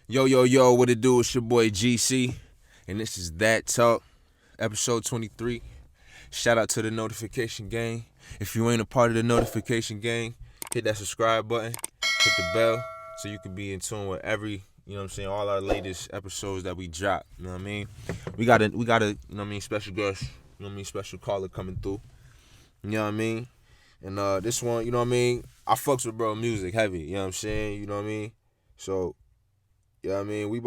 Yo, yo, yo, what it do? It's your boy GC, and this is That Talk, episode 23. Shout out to the notification gang. If you ain't a part of the notification gang, hit that subscribe button, hit the bell, so you can be in tune with all our latest episodes that we drop. You know what I mean? We got a, special guest, special caller coming through. You know what I mean? And this one, I fucks with bro music heavy, you know what I'm saying? You know what I mean? So we really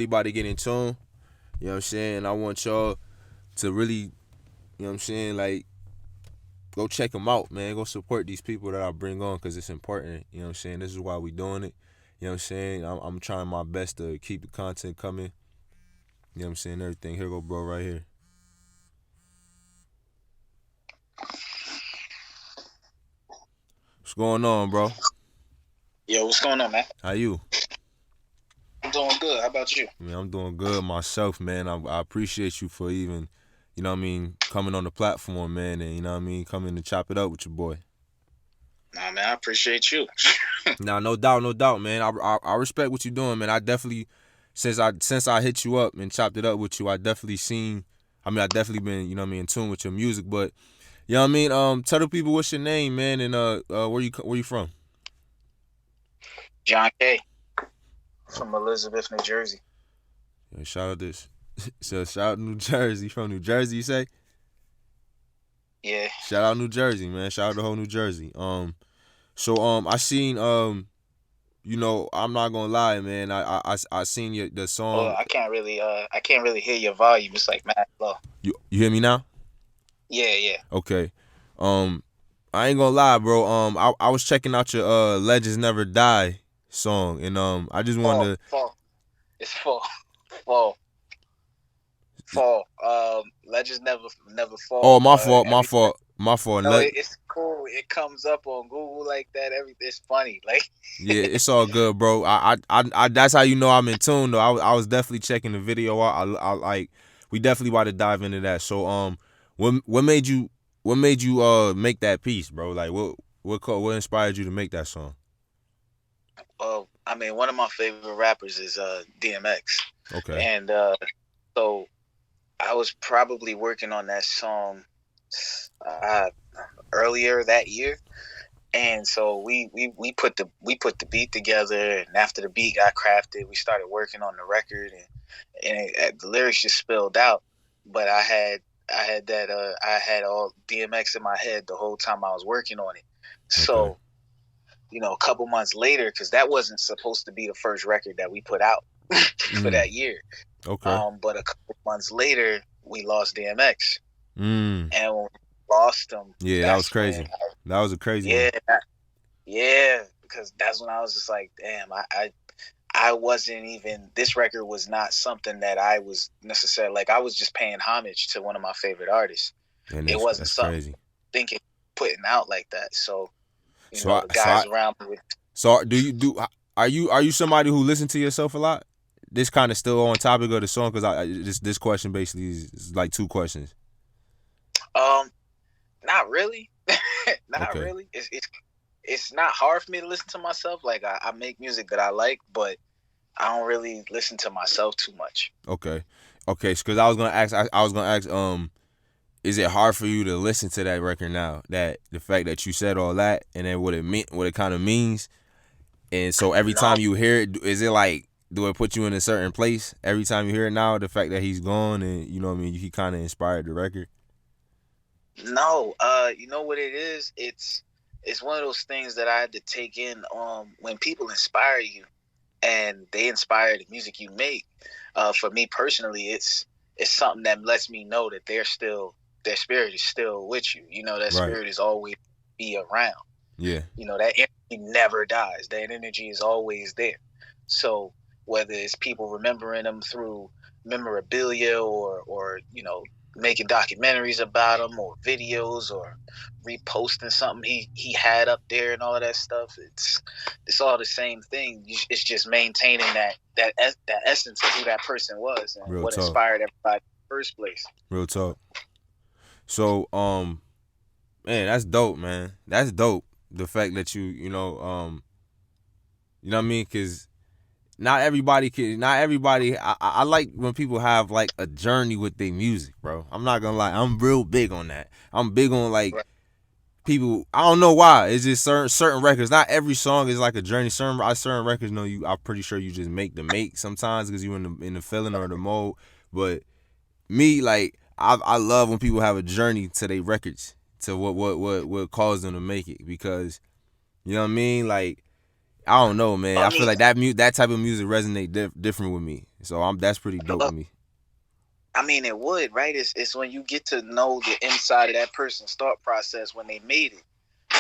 about to get in tune. You know what I'm saying? I want y'all to really, like, go check them out, man. Go support these people that I bring on because it's important. You know what I'm saying? This is why we doing it. You know what I'm saying? I'm trying my best to keep the content coming. You know what I'm saying? Everything. Here go, bro, right here. What's going on, bro? Yo, what's going on, man? How you? I'm doing good. How about you? Man, I'm doing good myself, man. I appreciate you for even, coming on the platform, man, and coming to chop it up with your boy. Nah, man, I appreciate you. Nah, no doubt, man. I respect what you're doing, man. I definitely, since I hit you up and chopped it up with you, I definitely seen. I definitely been, in tune with your music. But you know what I mean. Tell the people what's your name, man, and where you from? John.K from Elizabeth, New Jersey. Yeah, shout out this. So shout out New Jersey. From New Jersey, you say? Yeah. Shout out New Jersey, man. Shout out the whole New Jersey. I seen I'm not gonna lie, man. I seen the Oh, song. I can't really hear your volume. It's like mad low. You hear me now? Yeah, yeah. Okay. I ain't gonna lie, bro. I was checking out your Legends Never Die song, and I just wanted to. Fall. It's fall. Fall. Fall. Legends never Oh, fall. my fault, my Every fault, my fault. No, it's cool. It comes up on Google like that. It's funny. Like Yeah, it's all good, bro. That's how you know I'm in tune, though. I was definitely checking the video out. I like. We definitely about to dive into that. So, what made you make that piece, bro? Like, what inspired you to make that song? I mean, one of my favorite rappers is DMX, Okay. and so I was probably working on that song uh, earlier that year, and so we put the beat together, and after the beat got crafted, we started working on the record, and the lyrics just spilled out. But I had all DMX in my head the whole time I was working on it. Okay. So a couple months later, because that wasn't supposed to be the first record that we put out for Mm. that year. Okay. But a couple months later, we lost DMX, Mm. and when we lost him, Yeah, that was that's when, crazy. That was a crazy one. yeah, yeah, because that's when I was just like, damn, I wasn't even. This record was not something that I was necessarily like. I was just paying homage to one of my favorite artists. And It that's wasn't that's something crazy. thinking putting out like that. So So I the so I guys around me would. so do you do are you somebody who listen to yourself a lot? This kind of still on topic of the song because this question basically is like two questions. Um, Not really. Not Okay. really. It's not hard for me to listen to myself. Like I make music that I like, but I don't really listen to myself too much. Okay. Okay. Because I was gonna ask. Is it hard for you to listen to that record now? That the fact that you said all that and then what it kind of means, and so every No, time you hear it, is it like do it put you in a certain place every time you hear it now? The fact that he's gone and you know what I mean, he kind of inspired the record. no. You know what it is? It's one of those things that I had to take in. When people inspire you and they inspire the music you make. For me personally, it's something that lets me know that their spirit is still with you. That Right. spirit is always be around. Yeah. That energy never dies. That energy is always there. So whether it's people remembering them through memorabilia or making documentaries about them or videos or reposting something he had up there and all of that stuff, it's all the same thing. It's just maintaining that essence of who that person was and Real what talk. inspired everybody in the first place. Real talk. So man, that's dope, man. That's dope. The fact that you know what I mean, because not everybody can. Not everybody. I like when people have like a journey with their music, bro. I'm not gonna lie. I'm real big on that. I'm big on like Right. people. I don't know why. It's just certain records. Not every song is like a journey. Certain records, know you. I'm pretty sure you just make the make sometimes because you in the feeling or the mode. But me, like I love when people have a journey to their records, to what caused them to make it, because you know what I mean. Like I don't know, man. I I feel mean, like that type of music resonate different with me. So that's pretty dope to me. I mean, it would, right? It's when you get to know the inside of that person's thought process when they made it.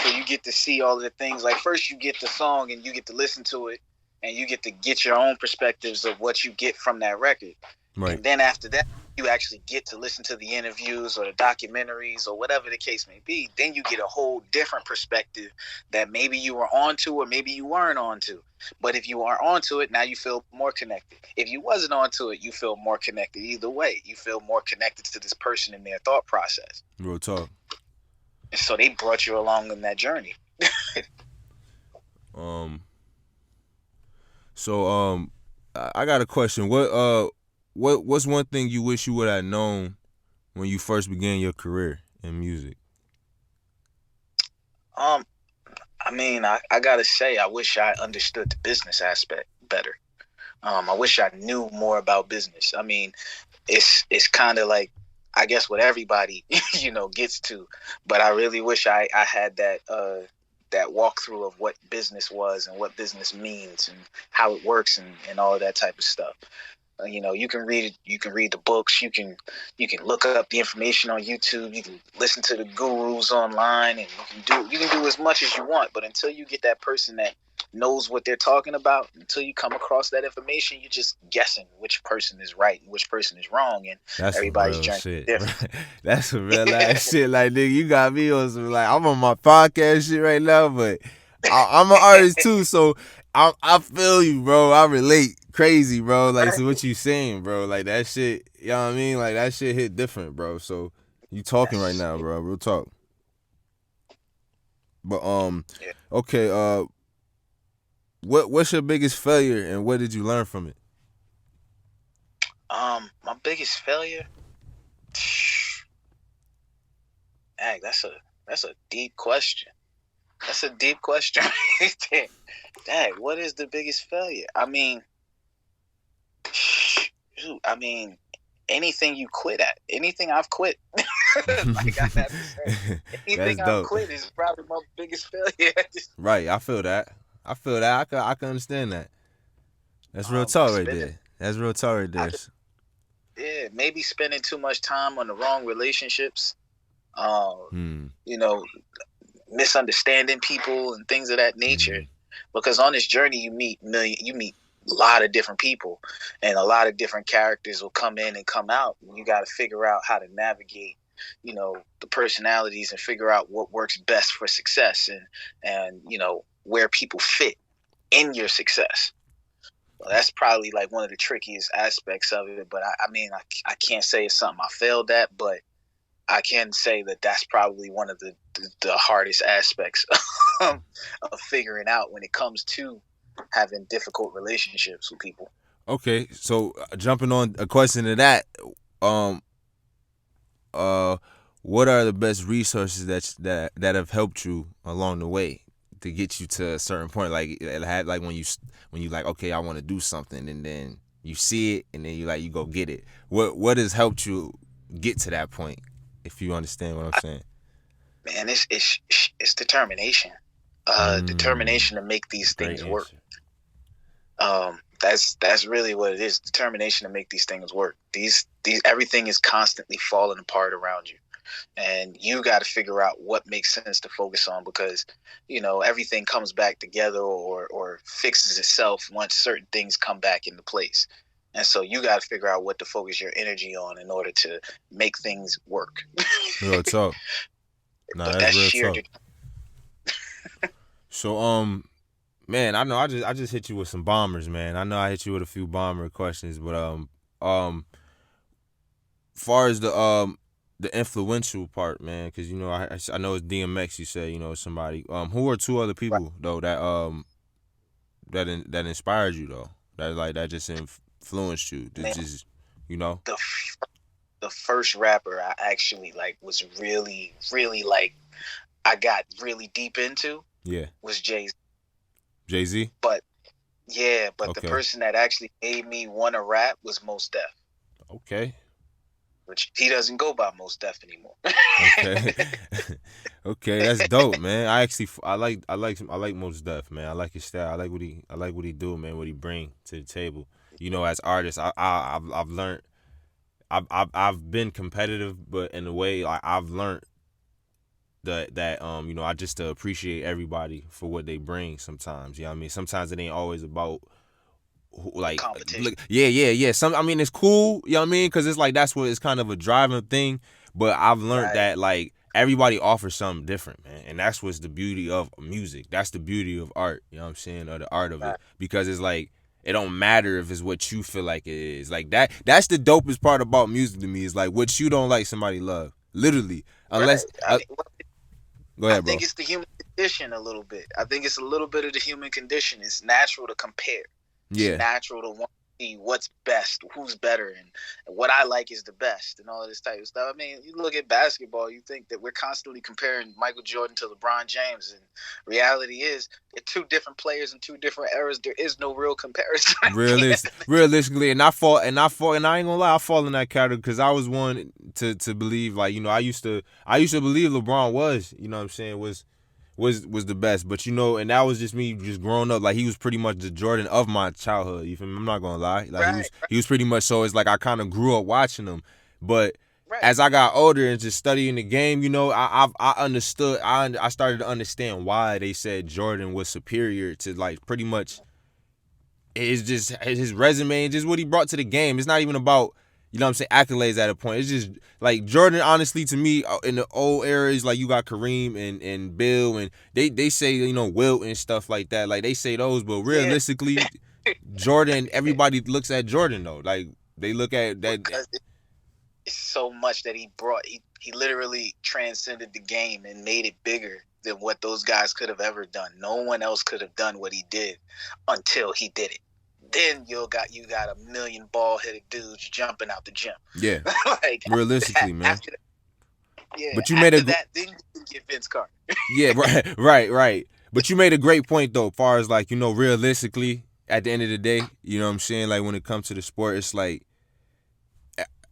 So you get to see all of the things. Like first, you get the song and you get to listen to it, and you get your own perspectives of what you get from that record. Right. And then after that, you actually get to listen to the interviews or the documentaries or whatever the case may be. Then you get a whole different perspective that maybe you were onto or maybe you weren't onto. But if you are onto it, now you feel more connected. If you wasn't onto it, you feel more connected. Either way, you feel more connected to this person and their thought process. Real talk. And so they brought you along in that journey. Um. So I got a question. What's one thing you wish you would have known when you first began your career in music? Um, I mean, I gotta say, I wish I understood the business aspect better. I wish I knew more about business. I mean, it's kind of like, I guess what everybody gets to, but I really wish I had that walkthrough of what business was and what business means and how it works and all of that type of stuff. You can read it, you can read the books, you can look up the information on YouTube, you can listen to the gurus online, and you can do as much as you want. But until you get that person that knows what they're talking about, until you come across that information, you're just guessing which person is right and which person is wrong, and That's some everybody's real journey is shit. different. That's some real ass shit. Like, nigga, you got me on some, like, I'm on my podcast shit right now, but I'm an artist too, so I feel you, bro. I relate crazy, bro. Like, so what you saying, bro? Like, that shit, you know what I mean? Like, that shit hit different, bro. So you talking right That's now, bro. Real talk. But yeah. okay. What's your biggest failure, and what did you learn from it? My biggest failure. Dang, that's a deep question. That's a deep question right there. Dang, what is the biggest failure? I mean, shoot, I mean, anything you quit at, anything I've quit. Like I have to say, That's anything I've dope. quit is probably my biggest failure. Right, I feel that. I feel that. I can understand that. That's real talk right Spending, there. That's real talk right I, there. yeah, maybe spending too much time on the wrong relationships. Um, Hmm. you know, misunderstanding people and things of that nature. Hmm. Because on this journey, you meet a lot of different people, and a lot of different characters will come in and come out. And you got to figure out how to navigate, the personalities and figure out what works best for success and where people fit in your success. Well, that's probably like one of the trickiest aspects of it. But I mean, I can't say it's something I failed at, but I can say that that's probably one of the hardest aspects of figuring out when it comes to having difficult relationships with people. Okay, so jumping on a question to that, um, uh, what are the best resources that have helped you along the way to get you to a certain point? Like it had like when you like, okay, I want to do something, and then you see it, and then you go get it. What has helped you get to that point? If you understand what I'm saying. Man, it's determination. Determination to make these Great things work. answer. That's really what it is. Determination to make these things work. These everything is constantly falling apart around you, and you got to figure out what makes sense to focus on, because everything comes back together or fixes itself once certain things come back into place. And so you got to figure out what to focus your energy on in order to make things work. Real talk. Nah, But that's that's real sheer. talk. So man, I know I just hit you with some bombers, man. I know I hit you with a few bomber questions, but far as the influential part, man, because I know it's DMX. You say somebody. Who are two other Right. people though that that inspired you though that just influenced you. It's Man, just, you know. the the first rapper I actually like was really like I got really deep into Yeah. was Jay. Jay-Z. But yeah, but the Okay. person that actually made me want to rap was Mos Def, Okay. which he doesn't go by Mos Def anymore. Okay. Okay, that's dope, man. I actually I like Mos Def, man. I like his style. I like what he do, man. What he bring to the table. You know, as artists, I've learned. I've been competitive, but in a way, like I've learned that you know, I just appreciate everybody for what they bring. Sometimes, you know what I mean. Sometimes it ain't always about like Competition, yeah. Some, I mean, it's cool, you know what I mean, because it's like that's what it's kind of a driving thing. But I've learned right? that like everybody offers something different, man, and that's what's the beauty of music. That's the beauty of art, you know what I'm saying, or the art of Right, it, because it's like it don't matter if it's what you feel like it is. Like that's the dopest part about music to me, is like what you don't like somebody love, literally, right. unless I mean, go I ahead, think bro. it's the human condition a little bit. I think it's a little bit of the human condition. It's natural to compare. It's Yeah, natural to want to see what's best, who's better, and what I like is the best, and all of this type of stuff. I mean, you look at basketball, you think that we're constantly comparing Michael Jordan to LeBron James, and reality is they're two different players in two different eras. There is no real comparison. realistically, and and I ain't gonna lie, I fall in that category because I was one to believe, like, you know, I used to believe LeBron was, you know what I'm saying, was the best, but you know, and that was just me just growing up, like he was pretty much the Jordan of my childhood. You feel me? I'm not gonna lie, like Right, he was pretty much, so it's like I kind of grew up watching him, but right. as I got older and just studying the game, you know, I understood, I started to understand why they said Jordan was superior to like pretty much. It's just his resume and just what he brought to the game. It's not even about, you know what I'm saying, accolades at a point. It's just like Jordan, honestly, to me, in the old eras, like you got Kareem and Bill, and they say, you know, Wilt and stuff like that. Like they say those, but Yeah, realistically, Jordan, everybody looks at Jordan though. Like they look at that. because it's so much that he brought. He literally transcended the game and made it bigger than what those guys could have ever done. No one else could have done what he did until he did it. Then you got a million bald headed dudes jumping out the gym. Yeah, Like realistically, man. after that, yeah, But you made after a that, then you can get Vince Carter. yeah, right. But you made a great point though, far as like, you know, realistically, at the end of the day, you know what I'm saying, like when it comes to the sport, it's like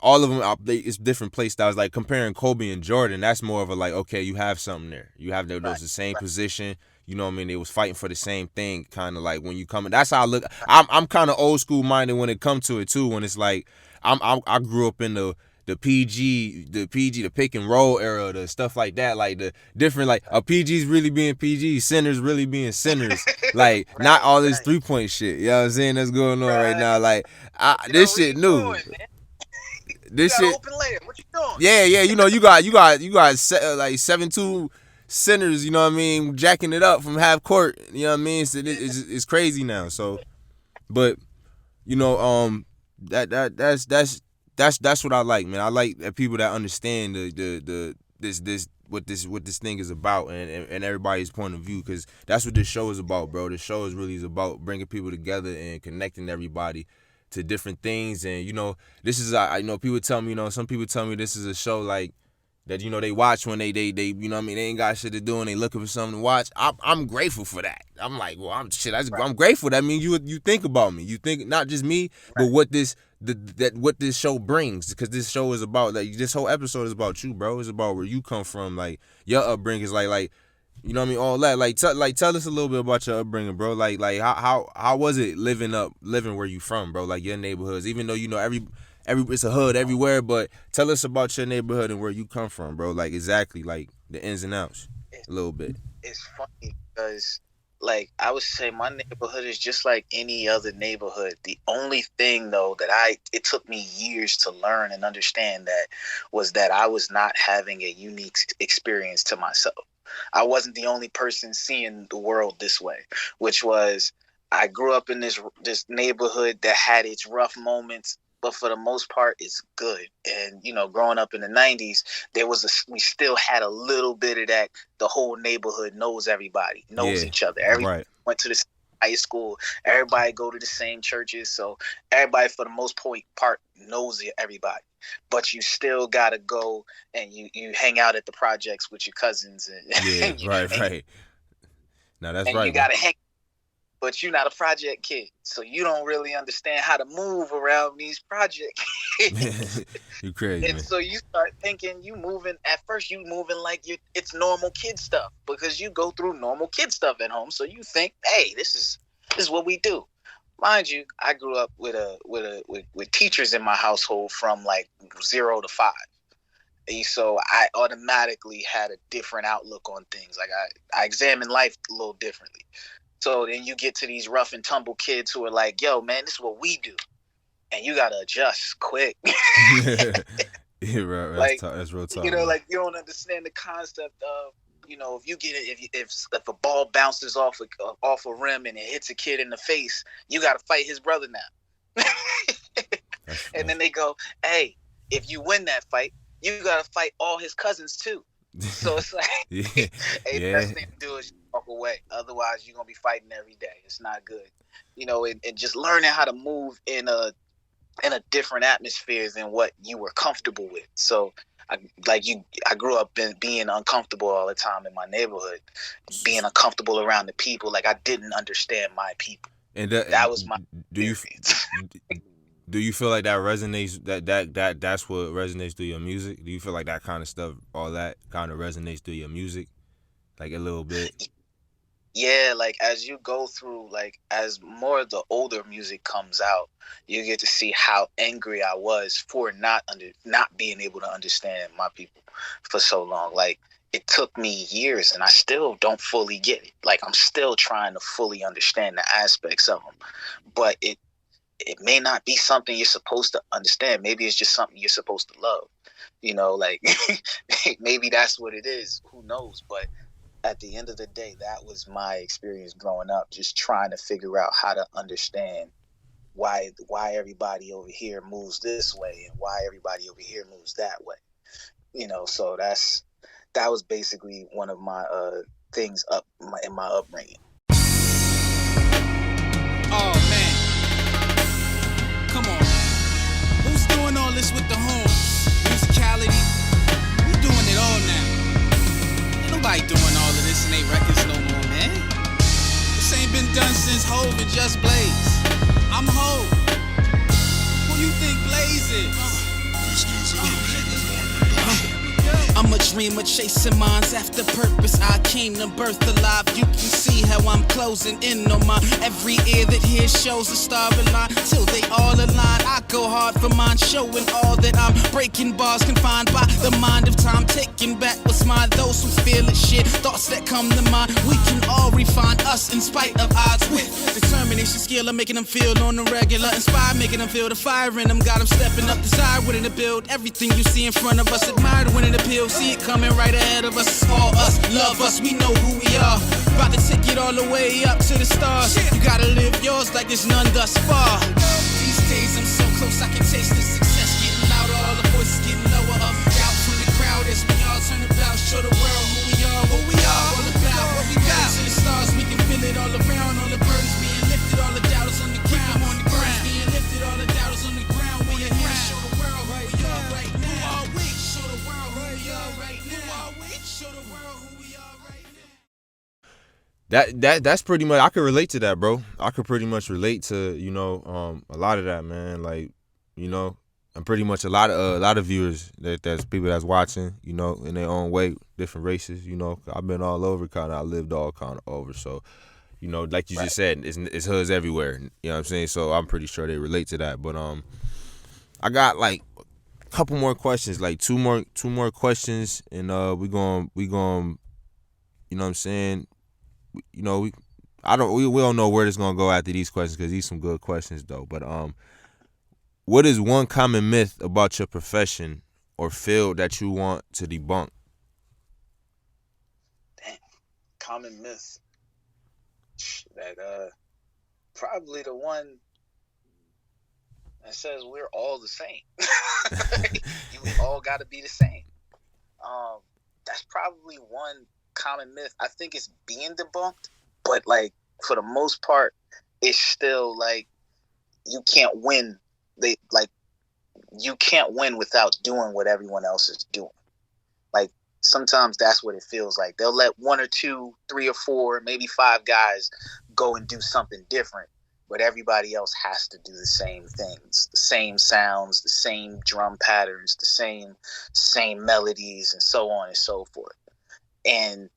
all of them it's different play styles. Like comparing Kobe and Jordan, that's more of a like, okay, you have something there. You have those Right, the same right, position. You know what I mean? They was fighting for the same thing, kind of like when you come in. That's how I look. I'm kind of old school minded when it comes to it too. When it's like I grew up in the pick and roll era, the stuff like that, like the different, like a PG's really being PG, centers really being centers, like not right, all this right, 3-point shit. You know what I'm saying? That's going on right now. right. Like Yo, this what are shit you new. doing, man? You This got an shit, open layer. What you doing? yeah. You know, you got like 7-2 centers. You know what I mean? Jacking it up from half court. You know what I mean? So it's crazy now. So, but you know, that's what I like, man. I like that people that understand the this what this thing is about, and everybody's point of view, because that's what this show is about, bro. This show is really is about bringing people together and connecting everybody to different things. And you know, this is, I know people tell me, you know, some people tell me this is a show like that, you know, they watch when they you know what I mean, they ain't got shit to do and they looking for something to watch. I'm grateful for that. I'm like, well, Right, I'm grateful. That means you think about me. You think not just me, but right. what this show brings, because this show is about, like, this whole episode is about you, bro. It's about where you come from, like your upbringing is like you know what I mean, all that. Like tell us a little bit about your upbringing, bro. Like how was it living where you from, bro? Like your neighborhoods, even though you know every it's a hood everywhere, but tell us about your neighborhood and where you come from, bro. Like exactly, like the ins and outs, It's, a little bit. it's funny because, like, I would say my neighborhood is just like any other neighborhood. The only thing though that it took me years to learn and understand that was that I was not having a unique experience to myself. I wasn't the only person seeing the world this way, which was, I grew up in this neighborhood that had its rough moments, but for the most part, it's good. And you know, growing up in the '90s, we still had a little bit of that. The whole neighborhood knows everybody, knows Yeah, each other. Everybody right. went to the high school. Everybody go to the same churches, so everybody for the most part knows everybody. But you still gotta go and you hang out at the projects with your cousins and Yeah, right. Now that's and you right, man. gotta hang. But you're not a project kid, so you don't really understand how to move around these project kids. You crazy, And man. so you start thinking at first you moving like it's normal kid stuff because you go through normal kid stuff at home. So you think, hey, this is what we do. Mind you, I grew up with teachers in my household from like 0 to 5. And so I automatically had a different outlook on things. Like I examine life a little differently. So then you get to these rough and tumble kids who are like, yo, man, this is what we do. And you got to adjust quick. Yeah, right. Like, That's real talk. like you don't understand the concept of, if you get it, if a ball bounces off a rim and it hits a kid in the face, you got to fight his brother now. And then they go, hey, if you win that fight, you got to fight all his cousins too. So it's like, hey, the best thing to do is walk away. Otherwise, you're gonna be fighting every day. It's not good, and just learning how to move in a different atmosphere than what you were comfortable with. So, I grew up being uncomfortable all the time in my neighborhood, being uncomfortable around the people. Like I didn't understand my people, and that was my experience. Do you feel like that resonates? That's what resonates through your music? Do you feel like that kind of stuff, all that kind of resonates through your music, like a little bit? Yeah, like as you go through, like as more of the older music comes out, you get to see how angry I was for not being able to understand my people for so long. Like it took me years, and I still don't fully get it. Like I'm still trying to fully understand the aspects of them, but it may not be something you're supposed to understand. Maybe it's just something you're supposed to love. Like maybe that's what it is. Who knows? But at the end of the day, that was my experience growing up, just trying to figure out how to understand why everybody over here moves this way and why everybody over here moves that way. So that was basically one of my things in my upbringing. Oh man, come on, who's doing all this with the horns, musicality? We doing it all now. Ain't nobody doing all of this in they records no more, man. This ain't been done since Hov and Just Blaze. I'm Hov. Who you think Blaze is? I'm a dreamer chasing minds after purpose. I came to birth alive. You can see how I'm closing in on my every ear that hears shows a starry line till they all align. I go hard for mine, showing all that I'm breaking bars confined by the mind of time, taking back what's mine. Those who feel it, shit, thoughts that come to mind. We can all refine us in spite of odds with determination, skill. I'm making them feel on the regular, inspired, making them feel the fire in them. Got them stepping up, desire, willing to build everything you see in front of us. Admire the winning appeal. See it coming right ahead of us. It's all us, love us, we know who we are. About to take it all the way up to the stars. You gotta live yours like there's none thus far. These days I'm so close I can taste the success. Getting louder, all the voices getting lower. Up, out from the crowd as we all turn about. Show the world who we are, all about what we got. To the stars, we can feel it all around. All the burdens being lifted, all the doubters on the ground. On the ground, being lifted, all the doubters on the ground. We are here, show the world who we are right now. Who are we? Show the world who we are right now. Who are we? Show the world who we are right now. That's pretty much, I could relate to that, bro. I could pretty much relate to, a lot of that, man. Like, and pretty much a lot of viewers that's people that's watching, in their own way, different races, I've been all over, I lived all kind of over. So, like you just said, it's hoods everywhere. You know what I'm saying? So I'm pretty sure they relate to that. But I got like a couple more questions, like two more questions, and we going you know what I'm saying? We don't know where this gonna go after these questions, because these some good questions though. But what is one common myth about your profession or field that you want to debunk? Damn, common myth that probably the one that says we're all the same. You all got to be the same. That's probably one common myth. I think it's being debunked, but like for the most part, it's still like you can't win. You can't win without doing what everyone else is doing. Like sometimes that's what it feels like. They'll let 1 or 2, 3 or 4, maybe 5 guys go and do something different, but everybody else has to do the same things, the same sounds, the same drum patterns, the same melodies, and so on and so forth. And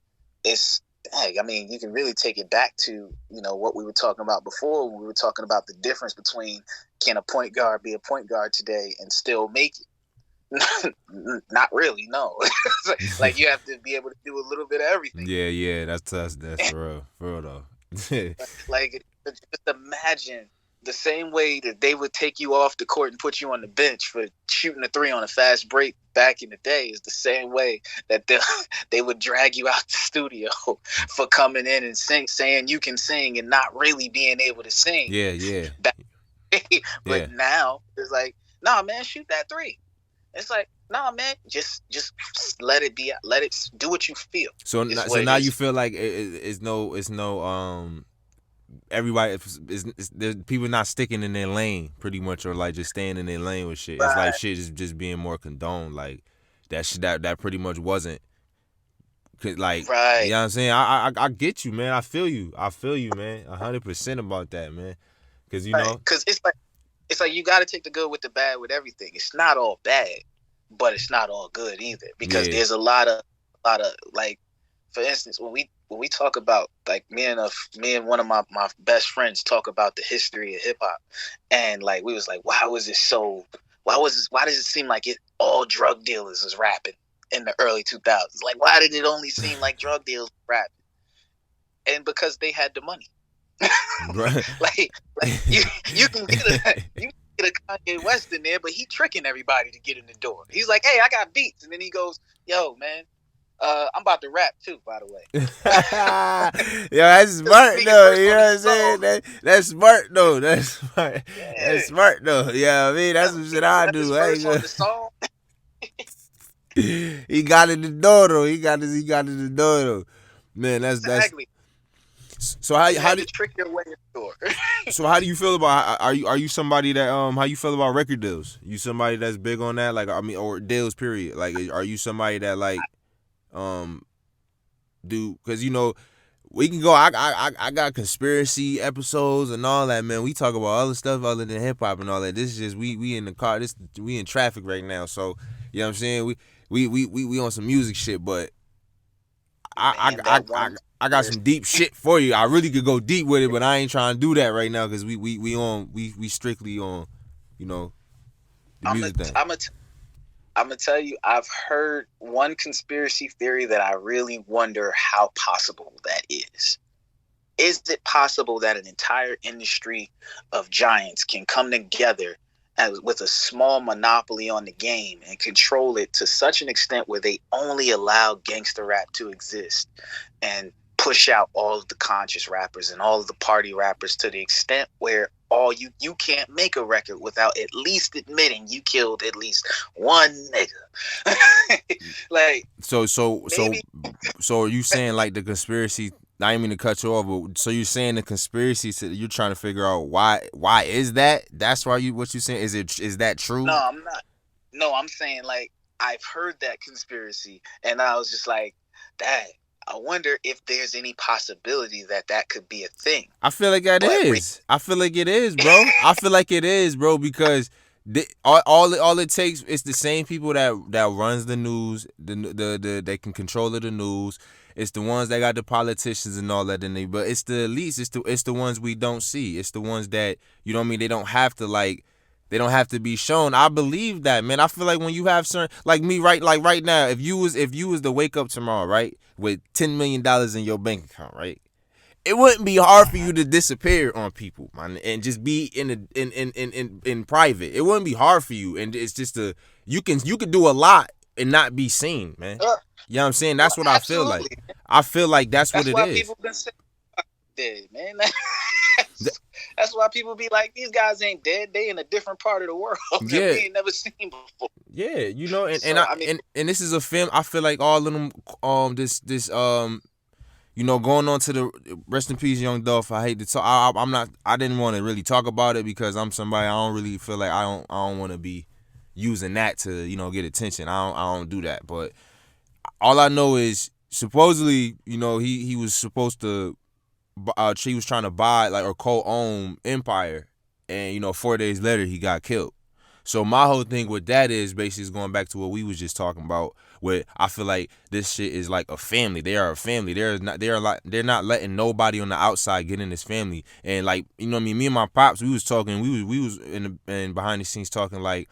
it's, I mean, you can really take it back to, what we were talking about before. When we were talking about the difference between, can a point guard be a point guard today and still make it? Not really, no. Like you have to be able to do a little bit of everything. Yeah, that's for real though. Like just imagine the same way that they would take you off the court and put you on the bench for shooting a 3 on a fast break back in the day is the same way that they would drag you out the studio for coming in and saying you can sing and not really being able to sing. Yeah. But now it's like, nah, man, shoot that 3. It's like, nah, man, just let it be. Let it do what you feel. So now you feel like it's no everybody is people not sticking in their lane pretty much, or like just staying in their lane with shit. Right. It's like shit is just being more condoned. Like that shit that pretty much wasn't. Like, right. You know what I'm saying? I get you, man. I feel you, man. 100% about that, man. Because because it's like you got to take the good with the bad with everything. It's not all bad, but it's not all good either. Because there's a lot of like, for instance, when we talk about, like, me and one of my best friends talk about the history of hip hop, and like we was like, why does it seem like it all drug dealers is rapping in the early 2000s? Like, why did it only seem like drug dealers rapping? And because they had the money. Right. like you can get a Kanye West in there, but he tricking everybody to get in the door. He's like, hey, I got beats, and then he goes, yo, man, I'm about to rap too, by the way. Yo, that's smart though. You know what I'm saying? That's smart though. That's smart. Yeah. That's smart though. Yeah, I mean, that's some shit I do. He got in the door though. He got in the door though. Man, exactly. So how do you trick your way in the door? So how do you feel about, are you somebody that how you feel about record deals? You somebody that's big on that, like, I mean, or deals period? Like, are you somebody that like do, because we can go, I got conspiracy episodes and all that, man. We talk about other stuff other than hip hop and all that. This is just we in the car, we in traffic right now, so you know what I'm saying, we on some music shit, but I got some deep shit for you. I really could go deep with it, but I ain't trying to do that right now because we strictly on, the music thing. I'm gonna tell you, I've heard one conspiracy theory that I really wonder how possible that is. Is it possible that an entire industry of giants can come together with a small monopoly on the game and control it to such an extent where they only allow gangster rap to exist and push out all of the conscious rappers and all of the party rappers to the extent where you can't make a record without at least admitting you killed at least one nigga. Like, so are you saying, like, the conspiracy, I didn't mean to cut you off, but so you're saying the conspiracy, you're trying to figure out why is that? That's why what you saying? Is that true? No, I'm not. No, I'm saying, like, I've heard that conspiracy and I was just like, dang, I wonder if there's any possibility that could be a thing. I feel like that is. I feel like it is, bro. I feel like it is, bro, because all it takes is the same people that runs the news, they can control the news. It's the ones that got the politicians and all that in there, but it's the elites. It's the ones we don't see. It's the ones that, you know what I mean, they don't have to be shown. I believe that, man. I feel like when you have certain, like me, right now, if you was to wake up tomorrow, right, with $10 million in your bank account, right, it wouldn't be hard for you to disappear on people, man, and just be in private. It wouldn't be hard for you, and it's just you can do a lot and not be seen, man. You know what I'm saying? That's what I feel like. I feel like that's what it is. That's why people been saying dead, man. That's why people be like, these guys ain't dead. They in a different part of the world that we ain't never seen before. Yeah, and this is a film. I feel like all of them, going on to the rest in peace, Young Dolph. I hate to talk. I'm not. I didn't want to really talk about it because I'm somebody. I don't really feel like I don't want to be using that to get attention. I don't do that. But all I know is supposedly he was supposed to. He was trying to buy or co-own Empire, and 4 days later he got killed. So my whole thing with that is basically going back to what we was just talking about. Where I feel like this shit is like a family. They are a family. They're not letting nobody on the outside get in this family. And like what I mean, me and my pops, we was talking. We was in behind the scenes talking like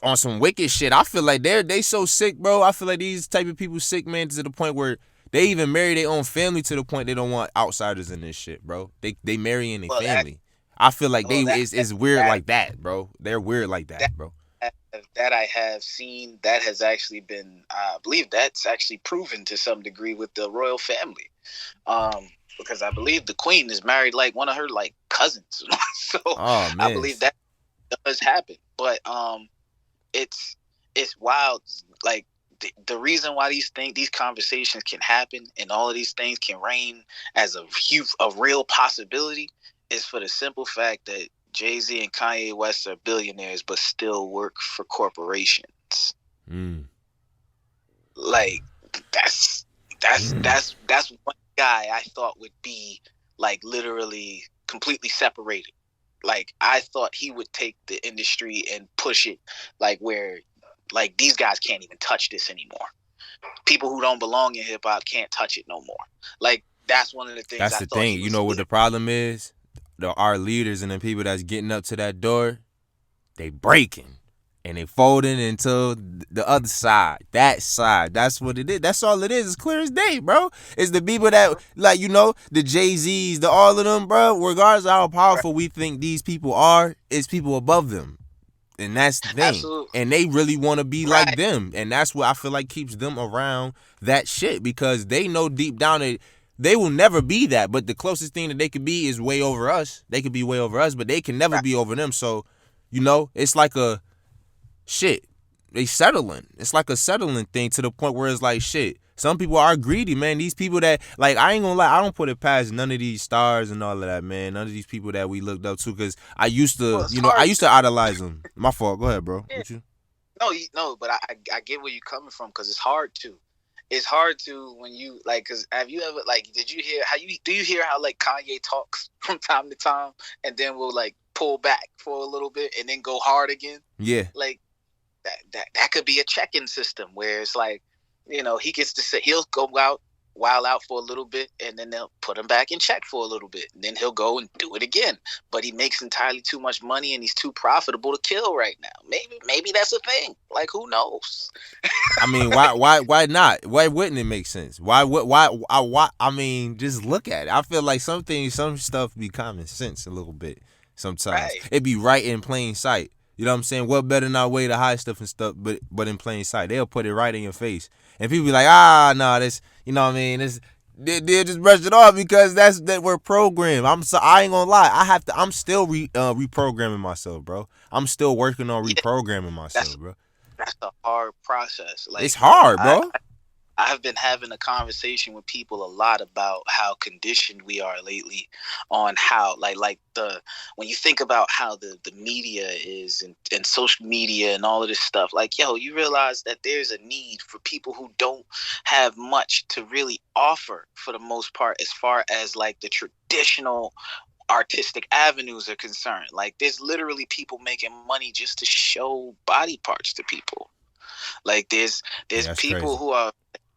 on some wicked shit. I feel like they so sick, bro. I feel like these type of people sick, man, to the point where they even marry their own family to the point they don't want outsiders in this shit, bro. They marry in their Well, family. I feel like it's weird that like that, bro. They're weird like that, bro. that I have seen that has actually been, I believe that's actually proven to some degree with the royal family, because I believe the queen is married like one of her like cousins, so Oh I man. believe that does happen. But it's wild, like the reason why these conversations can happen and all of these things can reign as a real possibility is for the simple fact that Jay-Z and Kanye West are billionaires but still work for corporations. Like that's one guy I thought would be like literally completely separated. Like I thought he would take the industry and push it like where like these guys can't even touch this anymore. People who don't belong in hip hop can't touch it no more. Like that's one of the things That's I the thought thing. he You was. know what the problem is? Our leaders and the people that's getting up to that door, they breaking. And they folding into the other side. That side. That's what it is. That's all it is. It's clear as day, bro. It's the people that, like, the Jay-Z's, the all of them, bro. Regardless of how powerful we think these people are, it's people above them. And that's the thing. Absolutely. And they really want to be Right. like them. And that's what I feel like keeps them around that shit. Because they know deep down that they will never be that. But the closest thing that they could be is way over us. They could be way over us, but they can never be over them. So, it's like a shit. They settling. It's like a settling thing to the point where it's like shit. Some people are greedy, man. These people that, like, I ain't gonna lie, I don't put it past none of these stars and all of that, man. None of these people that we looked up to, because I used to, I used to idolize them. My fault. Go ahead, bro. Yeah. What you? No, but I get where you're coming from because it's hard to. It's hard to when you like, because have you ever like, did you hear do you hear how like Kanye talks from time to time and then we'll like pull back for a little bit and then go hard again? Yeah. Like that could be a check-in system where it's like, he gets to say he'll go out, wild out for a little bit, and then they'll put him back in check for a little bit, and then he'll go and do it again. But he makes entirely too much money, and he's too profitable to kill right now. Maybe that's a thing. Like, who knows? I mean, why not? Why wouldn't it make sense? Why? I mean, just look at it. I feel like some stuff be common sense a little bit. Sometimes Right. it be right in plain sight. You know what I'm saying? What better not way to hide stuff and stuff, but in plain sight. They'll put it right in your face. And people be like, no, this, you know what I mean? This, they'll just brush it off because that we're programmed. I ain't gonna lie. I'm still reprogramming myself, bro. I'm still working on reprogramming myself, bro. That's a hard process. Like, it's hard, bro. I've been having a conversation with people a lot about how conditioned we are lately on how when you think about how the media is and social media and all of this stuff, like, you realize that there's a need for people who don't have much to really offer for the most part, as far as like the traditional artistic avenues are concerned. Like, there's literally people making money just to show body parts to people. Like, there's people crazy. who are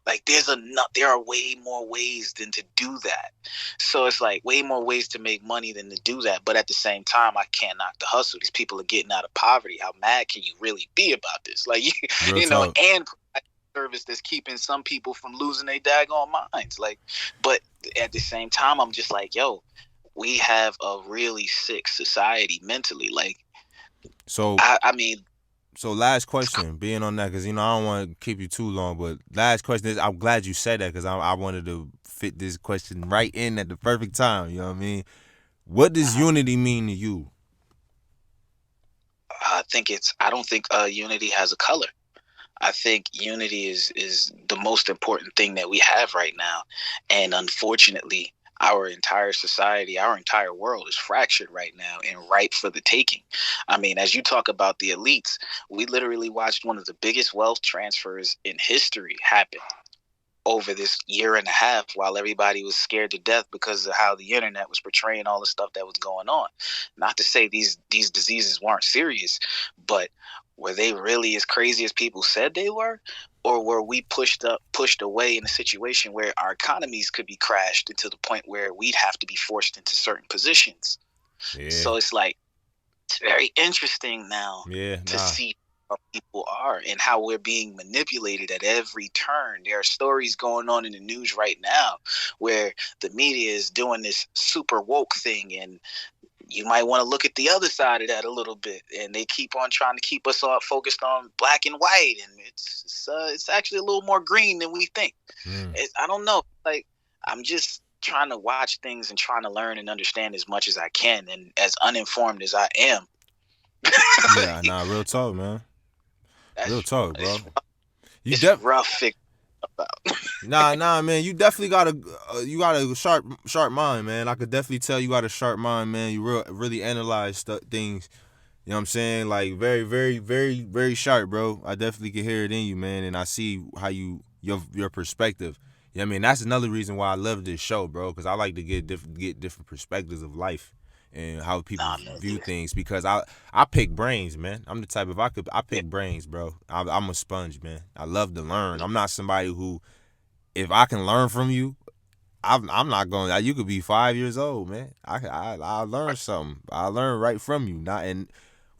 like, there are way more ways than to do that. So it's like way more ways to make money than to do that. But at the same time, I can't knock the hustle. These people are getting out of poverty. How mad can you really be about this? Like, and provide service that's keeping some people from losing their daggone minds. Like, but at the same time, I'm just like, we have a really sick society mentally. Like, so I mean. So last question, being on that, because I don't want to keep you too long, but last question is, I'm glad you said that because I wanted to fit this question right in at the perfect time. You know what I mean? What does unity mean to you? I don't think unity has a color. I think unity is the most important thing that we have right now. And unfortunately, our entire society, our entire world is fractured right now and ripe for the taking. I mean, as you talk about the elites, we literally watched one of the biggest wealth transfers in history happen over this year and a half while everybody was scared to death because of how the internet was portraying all the stuff that was going on. Not to say these diseases weren't serious, but were they really as crazy as people said they were? Or were we pushed away in a situation where our economies could be crashed into the point where we'd have to be forced into certain positions? Yeah. So it's like, it's very interesting now Yeah. to Nah. see how people are and how we're being manipulated at every turn. There are stories going on in the news right now where the media is doing this super woke thing, and you might want to look at the other side of that a little bit. And they keep on trying to keep us all focused on black and white, and it's actually a little more green than we think. I don't know. Like, I'm just trying to watch things and trying to learn and understand as much as I can, and as uninformed as I am. Yeah, nah, real talk, man. Real talk, bro. It's rough figuring out. Nah, man. You definitely got a sharp mind, man. I could definitely tell you got a sharp mind, man. You really analyze things. You know what I'm saying? Like very, very, very, very sharp, bro. I definitely can hear it in you, man, and I see how your perspective. You know what I mean? That's another reason why I love this show, bro, because I like to get different perspectives of life and how people view things. Because I pick brains, man. I'm the type of I pick brains, bro. I'm a sponge, man. I love to learn. I'm not somebody who, if I can learn from you, I'm not going. You could be 5 years old, man. I learn something. I learn right from you, not and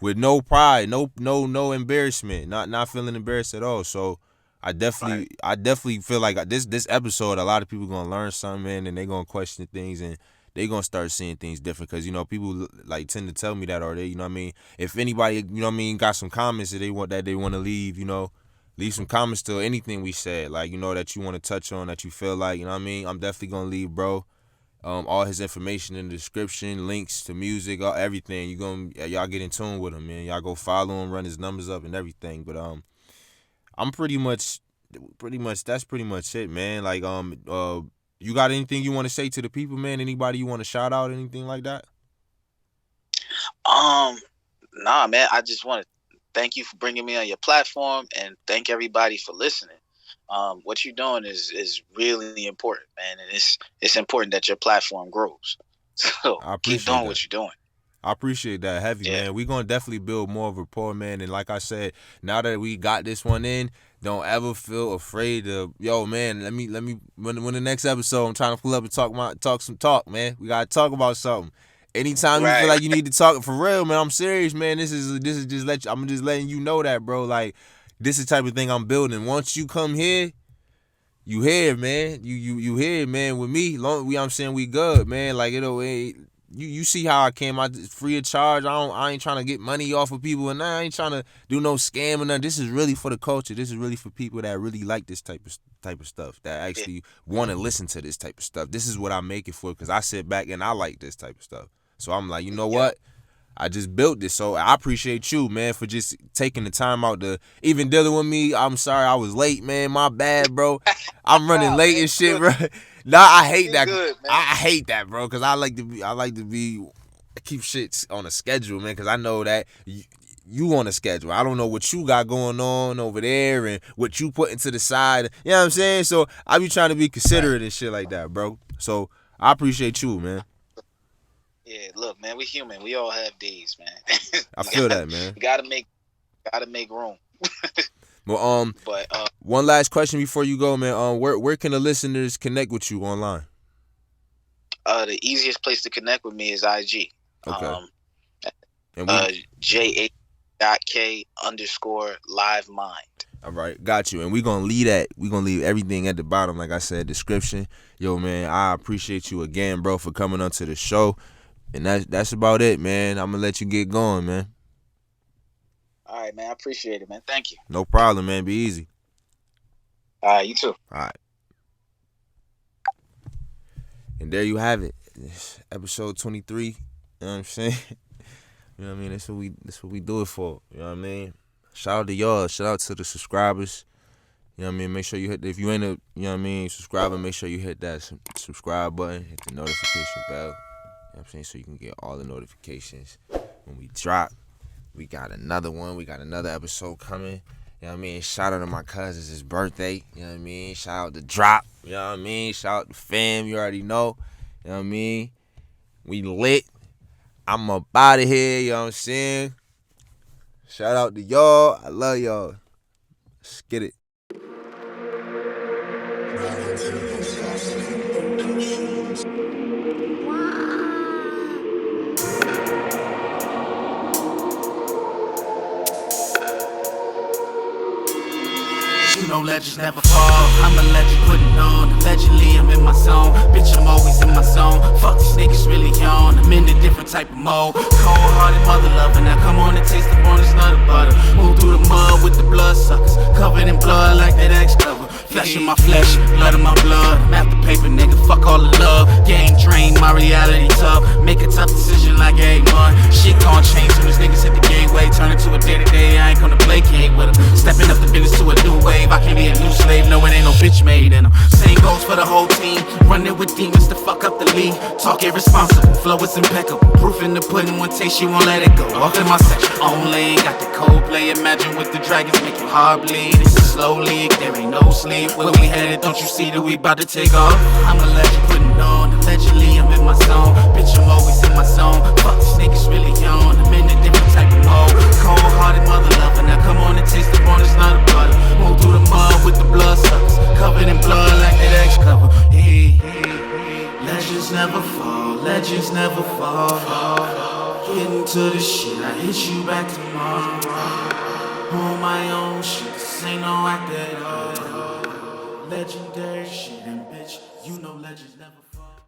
with no pride, no embarrassment, not feeling embarrassed at all. So I definitely feel like this episode, a lot of people gonna learn something, man, and they gonna question things and they gonna start seeing things different. Cause people like tend to tell me that, or they, you know what I mean. If anybody, got some comments that they want to leave, leave some comments to anything we said, like, that you want to touch on, that you feel like, I'm definitely gonna leave, bro. All his information in the description, links to music, everything. Y'all get in tune with him, man. Y'all go follow him, run his numbers up and everything. But I'm pretty much that's pretty much it, man. Like you got anything you want to say to the people, man? Anybody you want to shout out, anything like that? Nah, man. I just want to thank you for bringing me on your platform, and thank everybody for listening. What you're doing is really important, man, and it's important that your platform grows. So keep doing what you're doing. I appreciate that heavy, man. We're gonna definitely build more of a rapport, man. And like I said, now that we got this one in, don't ever feel afraid to, man, let me when the next episode I'm trying to pull up and talk some talk, man. We gotta talk about something. Anytime you feel like you need to talk for real, man, I'm serious, man. This is just I'm just letting you know that, bro. Like, this is the type of thing I'm building. Once you come here, you here, man. You here, man, with me. I'm saying we good, man. Like, you see how I came out free of charge. I ain't trying to get money off of people, and I ain't trying to do no scam or nothing. This is really for the culture. This is really for people that really like this type of stuff, that actually want to listen to this type of stuff. This is what I make it for, because I sit back and I like this type of stuff. So I'm like, you know what? I just built this, so I appreciate you, man, for just taking the time out to even dealing with me. I'm sorry I was late, man. My bad, bro. I'm running late and shit, bro. Nah, I hate that. Good, I hate that, bro, because I like to keep shit on a schedule, man, because I know that you on a schedule. I don't know what you got going on over there and what you put into the side. You know what I'm saying? So I be trying to be considerate and shit like that, bro. So I appreciate you, man. Yeah, look, man, we human. We all have days, man. I feel that, man. You gotta make room. Well, one last question before you go, man. Where can the listeners connect with you online? The easiest place to connect with me is IG. Okay. JHN.K _live mind. All right, got you. And we're gonna leave that. We're gonna leave everything at the bottom, like I said, description. Yo, man, I appreciate you again, bro, for coming onto the show. And that's about it, man. I'm gonna let you get going, man. All right, man. I appreciate it, man. Thank you. No problem, man. Be easy. All right, you too. All right. And there you have it. Episode 23. You know what I'm saying? You know what I mean? That's what we do it for. You know what I mean? Shout out to y'all. Shout out to the subscribers. You know what I mean? Make sure you hit, if you ain't a, you know what I mean, subscriber, make sure you hit that subscribe button, hit the notification bell. You know what I'm saying? So you can get all the notifications when we drop. We got another one. We got another episode coming. You know what I mean? Shout out to my cousin's his birthday. You know what I mean? Shout out to Drop. You know what I mean? Shout out to fam. You already know. You know what I mean? We lit. I'm up out of here. You know what I'm saying? Shout out to y'all. I love y'all. Let's get it. You know legends never fall. I'm a legend putting on. Allegedly I'm in my zone. Bitch, I'm always in my zone. Fuck these niggas really on. I'm in a different type of mode. Cold-hearted mother loving. Now come on and taste the bonus nut of butter. Move through the mud with the blood suckers. Covered in blood like that X cover. Flesh in my flesh, blood in my blood. I'm after paper, nigga, fuck all the love. Game drained, my reality tough. Make a tough decision like a month. Shit gon' change soon as niggas hit the gateway. Turn it to a day-to-day, I ain't gonna placate with them. Stepping up the business to a new wave. I can't be a new slave, no, it ain't no bitch made in them. Same goes for the whole team. Running with demons to fuck up the league. Talk irresponsible, flow is impeccable. Proof in the pudding, one taste, you won't let it go. Off in my section only, got the Coldplay. Imagine with the dragons make your heart bleed. It's a slow leak, there ain't no sleep. Where we headed, don't you see that we about to take off? I'm a legend putting on, allegedly I'm in my zone. Bitch, I'm always in my zone. Fuck these niggas really on, I'm in a different type of mode. Cold-hearted mother lover, now come on and taste the bonus, not a butter. Move through the mud with the blood suckers. Covered in blood like that X cover. Hey, legends never fall, legends never fall. Getting to the shit, I hit you back tomorrow. On my own shit, this ain't no act at all. Legendary shit, and bitch, you know legends never